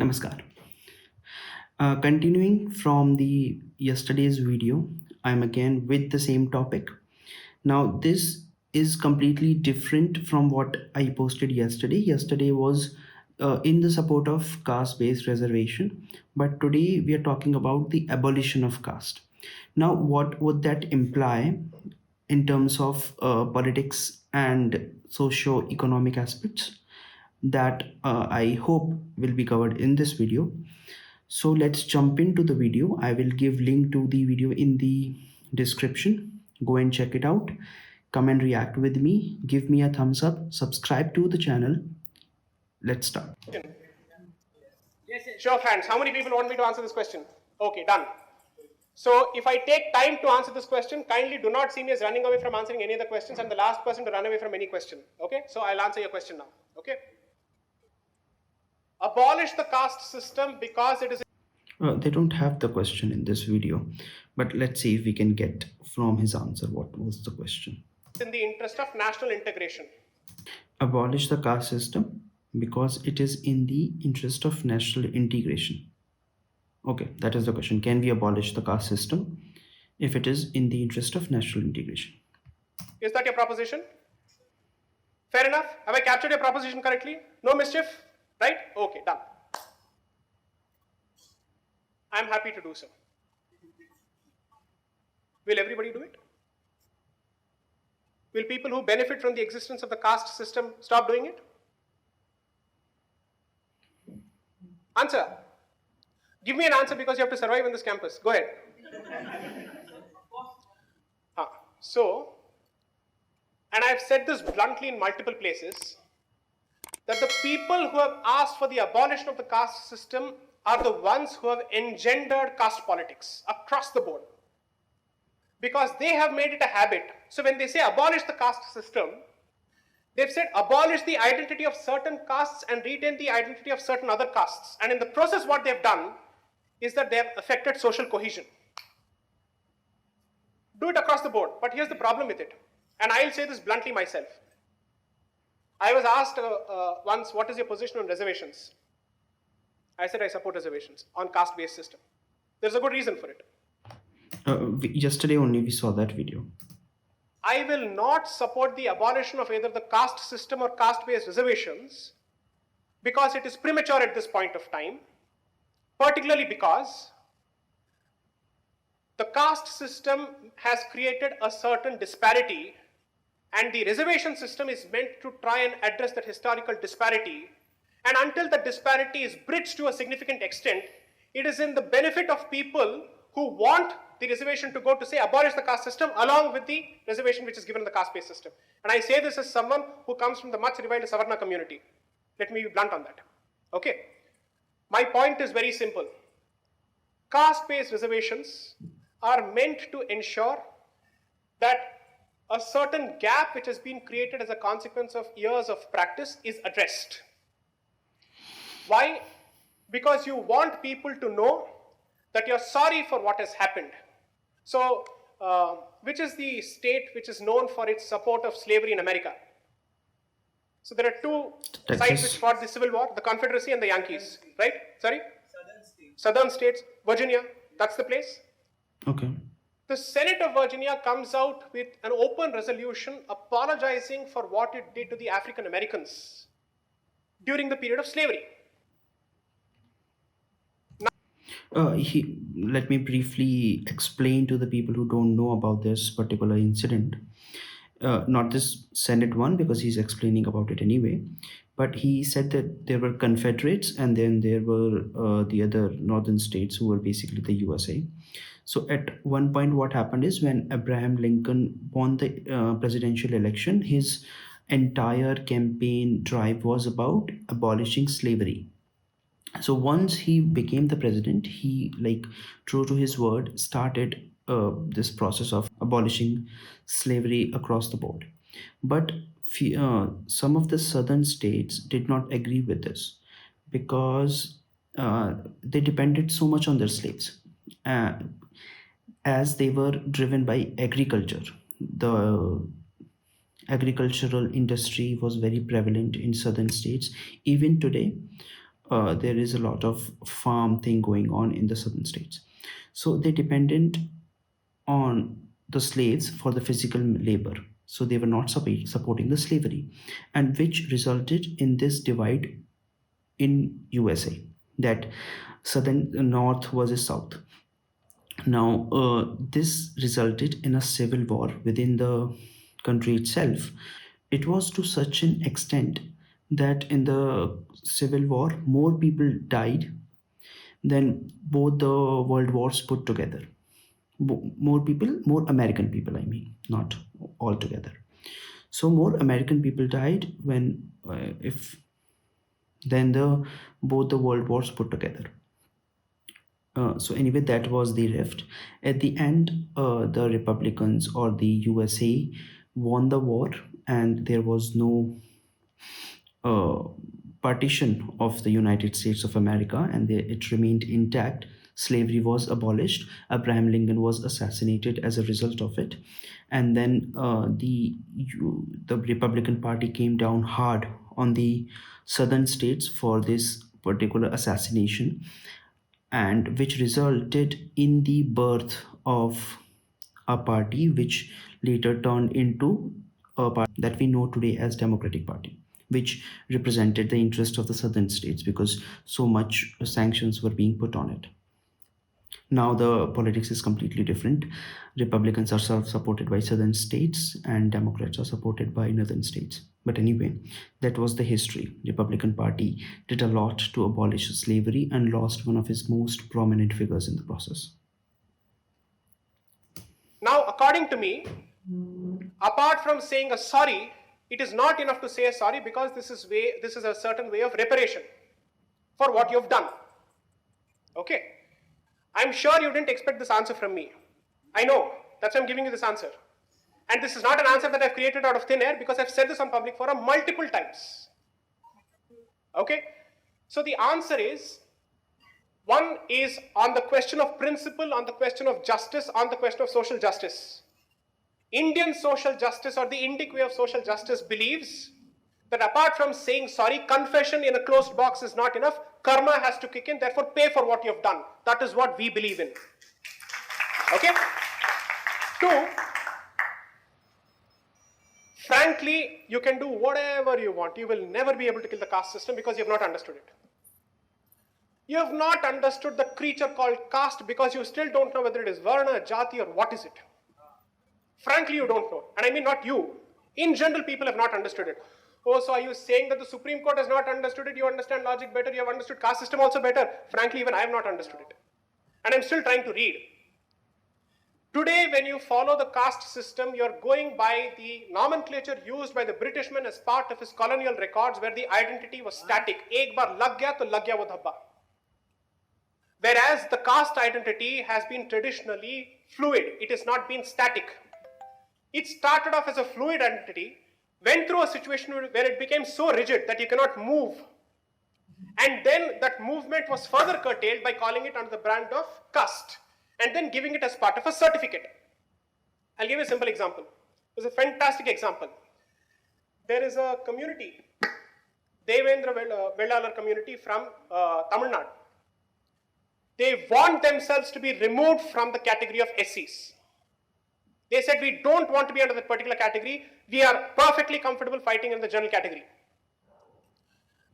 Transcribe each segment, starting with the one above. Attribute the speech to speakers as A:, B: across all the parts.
A: Namaskar. Continuing from the yesterday's video, I'm again with the same topic. Now, this is completely different from what I posted yesterday. Yesterday was in the support of caste-based reservation, but today we are talking about the abolition of caste. Now, what would that imply in terms of politics and socio-economic aspects? That I hope will be covered in this video. So let's jump into the video. I will give link to the video in the description. Go and check it out. Come and react with me. Give me a thumbs up. Subscribe to the channel. Let's start.
B: Show of hands. How many people want me to answer this question? Okay, done. So if I take time to answer this question, kindly do not see me as running away from answering any of the questions. I'm the last person to run away from any question. Okay, so I'll answer your question now. Okay. Abolish the caste system because it is...
A: They don't have the question in this video, but let's see if we can get from his answer what was the question.
B: In the interest of national integration.
A: Abolish the caste system because it is in the interest of national integration. Okay, that is the question. Can we abolish the caste system if it is in the interest of national integration?
B: Is that your proposition? Fair enough. Have I captured your proposition correctly? No mischief? Right? Okay, done. I'm happy to do so. Will everybody do it? Will people who benefit from the existence of the caste system stop doing it? Answer. Give me an answer because you have to survive in this campus. Go ahead. So, and I've said this bluntly in multiple places, that the people who have asked for the abolition of the caste system are the ones who have engendered caste politics across the board. Because they have made it a habit. So when they say abolish the caste system, they've said abolish the identity of certain castes and retain the identity of certain other castes. And in the process what they've done is that they have affected social cohesion. Do it across the board, but here's the problem with it. And I'll say this bluntly myself. I was asked once, what is your position on reservations? I said I support reservations on caste-based system. There's a good reason for it.
A: Yesterday only we saw that video.
B: I will not support the abolition of either the caste system or caste-based reservations because it is premature at this point of time, particularly because the caste system has created a certain disparity and the reservation system is meant to try and address that historical disparity. And until the disparity is bridged to a significant extent, it is in the benefit of people who want the reservation to go to say abolish the caste system along with the reservation which is given in the caste-based system. And I say this as someone who comes from the much reviled Savarna community. Let me be blunt on that. Okay. My point is very simple. Caste-based reservations are meant to ensure that a certain gap which has been created as a consequence of years of practice is addressed. Why? Because you want people to know that you're sorry for what has happened. So, which is the state which is known for its support of slavery in America? So there are two sides which fought the Civil War, the Confederacy and the Yankees, right? Sorry? Southern states. Virginia, that's the place.
A: Okay.
B: The Senate of Virginia comes out with an open resolution apologizing for what it did to the African Americans during the period of slavery.
A: Let me briefly explain to the people who don't know about this particular incident. Not this Senate one, because he's explaining about it anyway. But he said that there were Confederates and then there were the other northern states who were basically the USA. So at one point what happened is when Abraham Lincoln won the presidential election, his entire campaign drive was about abolishing slavery. So once he became the president, he, like, true to his word, started this process of abolishing slavery across the board. But some of the southern states did not agree with this because they depended so much on their slaves, as they were driven by agriculture. The agricultural industry was very prevalent in southern states. Even today, there is a lot of farm thing going on in the southern states. So they dependent on the slaves for the physical labor. So they were not supporting the slavery, and which resulted in this divide in USA, that southern north versus south. Now, this resulted in a civil war within the country itself. It was to such an extent that in the civil war, more people died than both the world wars put together. More people, more American people, I mean, not all together. So more American people died when, if than the both the world wars put together. So anyway, that was the rift. At the end, the Republicans or the USA won the war, and there was no uh, partition of the United States of America, and it remained intact. Slavery was abolished. Abraham Lincoln was assassinated as a result of it, and then the Republican Party came down hard on the southern states for this particular assassination, and which resulted in the birth of a party which later turned into a party that we know today as Democratic Party, which represented the interest of the southern states because so much sanctions were being put on it. Now the politics is completely different. Republicans are supported by southern states and Democrats are supported by northern states. But anyway, that was the history. Republican Party did a lot to abolish slavery and lost one of its most prominent figures in the process.
B: Now, according to me, apart from saying a sorry, it is not enough to say a sorry, because this is a certain way of reparation for what you've done. Okay? I'm sure you didn't expect this answer from me. I know. That's why I'm giving you this answer. And this is not an answer that I've created out of thin air, because I've said this on public forum multiple times. Okay? So the answer is, one is on the question of principle, on the question of justice, on the question of social justice. Indian social justice, or the Indic way of social justice, believes that apart from saying sorry, confession in a closed box is not enough. Karma has to kick in, therefore pay for what you have done. That is what we believe in. Okay? Two, frankly, you can do whatever you want. You will never be able to kill the caste system because you have not understood it. You have not understood the creature called caste because you still don't know whether it is Varna, Jati, or what is it. Frankly, you don't know. And I mean not you. In general, people have not understood it. Oh, so are you saying that the Supreme Court has not understood it? You understand logic better, you have understood caste system also better. Frankly, even I have not understood it. And I'm still trying to read. Today, when you follow the caste system, you're going by the nomenclature used by the Britishman as part of his colonial records, where the identity was static. Ek bar lag gaya to lag gaya wo dhabba. Whereas the caste identity has been traditionally fluid. It has not been static. It started off as a fluid identity, went through a situation where it became so rigid that you cannot move. And then that movement was further curtailed by calling it under the brand of caste, and then giving it as part of a certificate. I'll give you a simple example. It's a fantastic example. There is a community, Devendra Vellalar community from Tamil Nadu. They want themselves to be removed from the category of SCs. They said, we don't want to be under that particular category. We are perfectly comfortable fighting in the general category.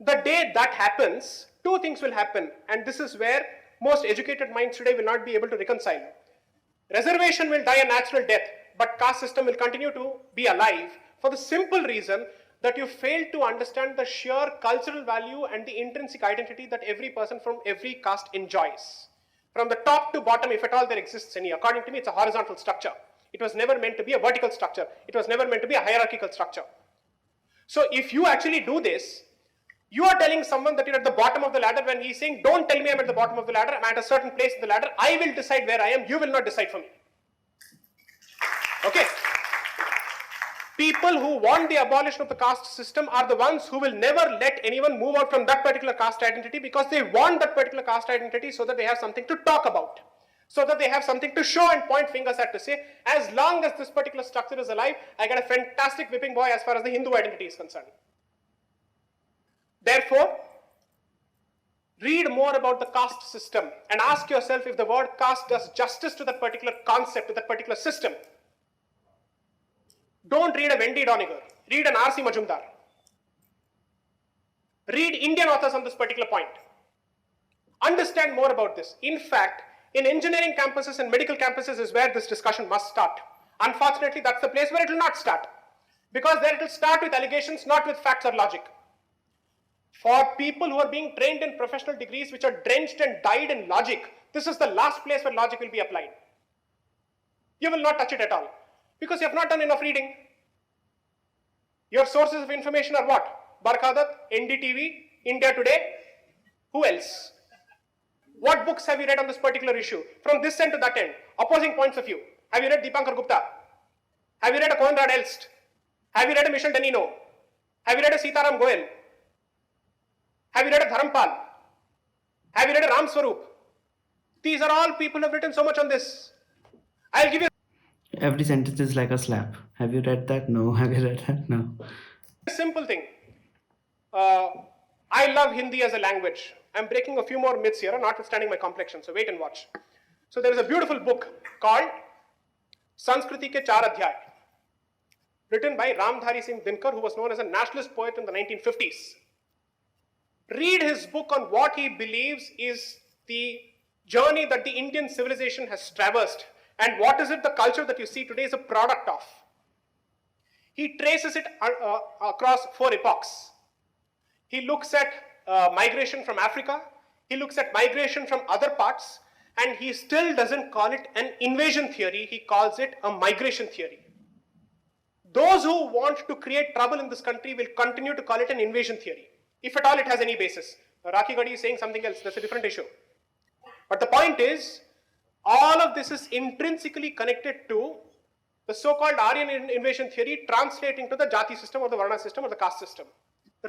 B: The day that happens, two things will happen, and this is where most educated minds today will not be able to reconcile. Reservation will die a natural death, but caste system will continue to be alive for the simple reason that you fail to understand the sheer cultural value and the intrinsic identity that every person from every caste enjoys. From the top to bottom, if at all there exists any, according to me, it's a horizontal structure. It was never meant to be a vertical structure. It was never meant to be a hierarchical structure. So if you actually do this, you are telling someone that you're at the bottom of the ladder when he's saying, don't tell me I'm at the bottom of the ladder, I'm at a certain place in the ladder, I will decide where I am, you will not decide for me. Okay? People who want the abolition of the caste system are the ones who will never let anyone move out from that particular caste identity, because they want that particular caste identity so that they have something to talk about, so that they have something to show and point fingers at, to say, as long as this particular structure is alive, I got a fantastic whipping boy as far as the Hindu identity is concerned. Therefore, Read more about the caste system and ask yourself if the word caste does justice to that particular concept, to that particular system. Don't read a Wendy Doniger. Read an R.C. Majumdar. Read Indian authors on this particular point. Understand more about this. In fact, in engineering campuses and medical campuses is where this discussion must start. Unfortunately, that's the place where it will not start. Because there it will start with allegations, not with facts or logic. For people who are being trained in professional degrees which are drenched and dyed in logic, this is the last place where logic will be applied. You will not touch it at all. Because you have not done enough reading. Your sources of information are what? Barkhadat, NDTV, India Today. Who else? What books have you read on this particular issue? From this end to that end. Opposing points of view. Have you read Deepankar Gupta? Have you read a Conrad Elst? Have you read a Michel Danino? Have you read a Sitaram Goel? Have you read a Dharampal? Have you read a Ram Swarup? These are all people who have written so much on this. I'll give you
A: Every sentence is like a slap. Have you read that? No. Have you read that? No.
B: a simple thing. I love Hindi as a language. I'm breaking a few more myths here, notwithstanding my complexion, so wait and watch. So there is a beautiful book called Sanskriti ke Char Adhyay, written by Ramdhari Singh Dinkar, who was known as a nationalist poet in the 1950s. Read his book on what he believes is the journey that the Indian civilization has traversed and what is it the culture that you see today is a product of. He traces it across 4 epochs. He looks at migration from Africa, he looks at migration from other parts, and he still doesn't call it an invasion theory, he calls it a migration theory. Those who want to create trouble in this country will continue to call it an invasion theory, if at all it has any basis. Rakhi Gadi is saying something else, that's a different issue. But the point is, all of this is intrinsically connected to the so-called Aryan invasion theory translating to the Jati system or the Varna system or the caste system.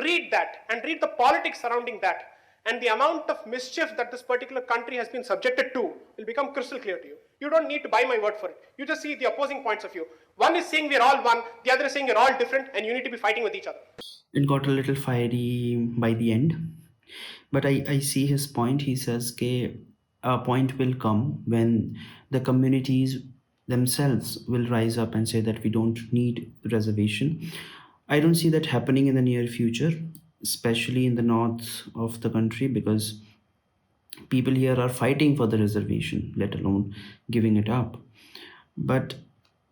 B: Read that and read the politics surrounding that, and the amount of mischief that this particular country has been subjected to will become crystal clear to you. You don't need to buy my word for it. You just see the opposing points of view. One is saying we're all one, the other is saying we're all different, and you need to be fighting with each other.
A: It got a little fiery by the end, but I see his point. He says that a point will come when the communities themselves will rise up and say that we don't need reservation. I don't see that happening in the near future, especially in the north of the country, because people here are fighting for the reservation, let alone giving it up. But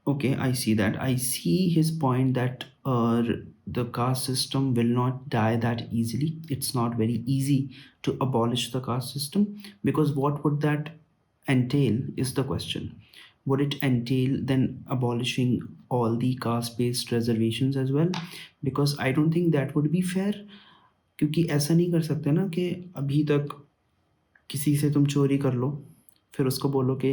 A: okay, I see that. I see his point that the caste system will not die that easily. It's not very easy to abolish the caste system, because what would that entail is the question. Would it entail then abolishing all the caste-based reservations as well? Because I don't think that would be fair. क्योंकि ऐसा नहीं कर सकते ना कि अभी तक किसी से तुम चोरी कर लो, फिर उसको बोलो कि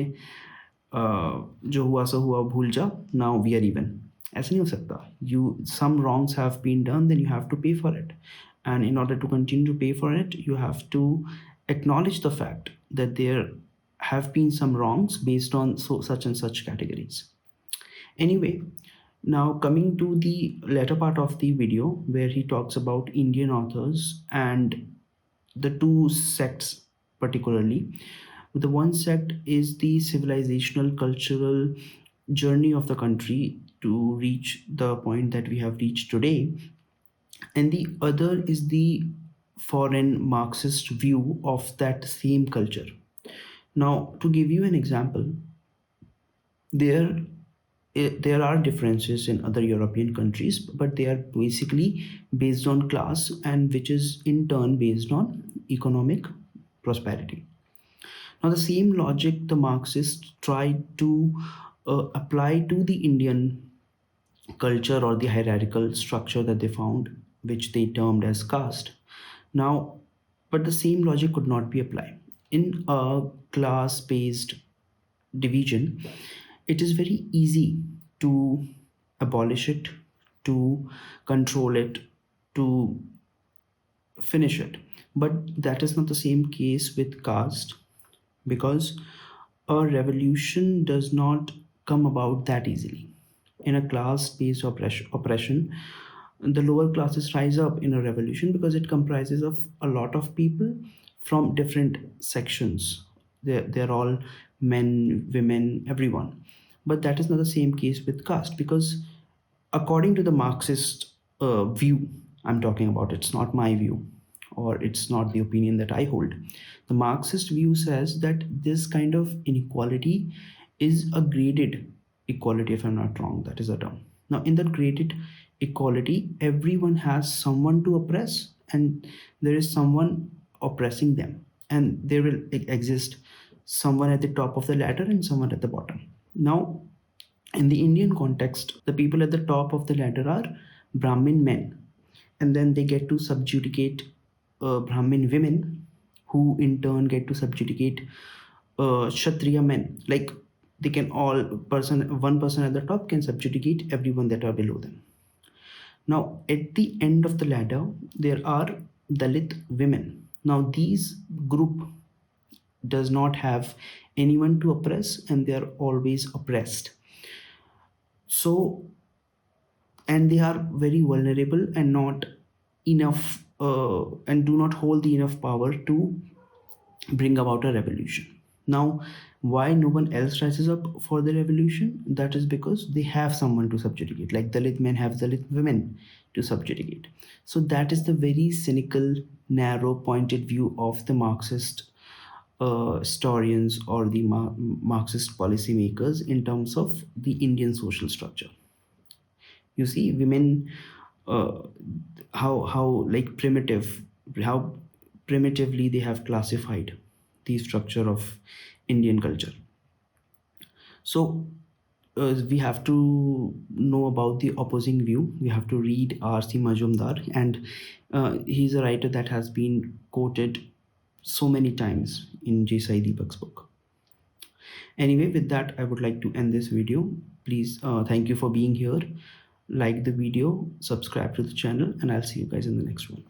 A: जो हुआ सो हुआ, भूल जाओ, नाउ वी आर इवन. ऐसा नहीं हो सकता. Some wrongs have been done, then you have to pay for it, and in order to continue to pay for it, you have to acknowledge the fact that there have been some wrongs based on such and such categories. Anyway, now coming to the latter part of the video where he talks about Indian authors and the 2 sects particularly. The one sect is the civilizational cultural journey of the country to reach the point that we have reached today, and the other is the foreign Marxist view of that same culture. Now, to give you an example, there are differences in other European countries, but they are basically based on class, and which is in turn based on economic prosperity. Now, the same logic the Marxists tried to apply to the Indian culture or the hierarchical structure that they found, which they termed as caste. Now, but the same logic could not be applied. In a class-based division, it is very easy to abolish it, to control it, to finish it. But that is not the same case with caste, because a revolution does not come about that easily. In a class-based oppression, the lower classes rise up in a revolution because it comprises of a lot of people from different sections. They're all men, women, everyone. But that is not the same case with caste, because according to the Marxist view I'm talking about, it's not my view, or it's not the opinion that I hold. The Marxist view says that this kind of inequality is a graded equality, if I'm not wrong, that is a term. Now, in that graded equality, everyone has someone to oppress, and there is someone oppressing them, and there will exist someone at the top of the ladder and someone at the bottom. Now, in the Indian context, the people at the top of the ladder are Brahmin men, and then they get to subjugate Brahmin women, who in turn get to subjugate Kshatriya men. Like, they can all person one person at the top can subjugate everyone that are below them. Now, at the end of the ladder, there are Dalit women. Now, these group does not have anyone to oppress, and they are always oppressed. So, and they are very vulnerable and not enough, and do not hold the enough power to bring about a revolution. Now, why no one else rises up for the revolution? That is because they have someone to subjugate, like Dalit men have Dalit women to subjugate. So that is the very cynical, narrow pointed view of the Marxist historians, or the Marxist policymakers, in terms of the Indian social structure. You see, women, uh, how like primitive, how primitively they have classified the structure of Indian culture. So we have to know about the opposing view. We have to read R.C. Majumdar, and he's a writer that has been quoted so many times in J Sai Deepak's book. Anyway, with that, I would like to end this video. Please, thank you for being here. Like the video, subscribe to the channel, and I'll see you guys in the next one.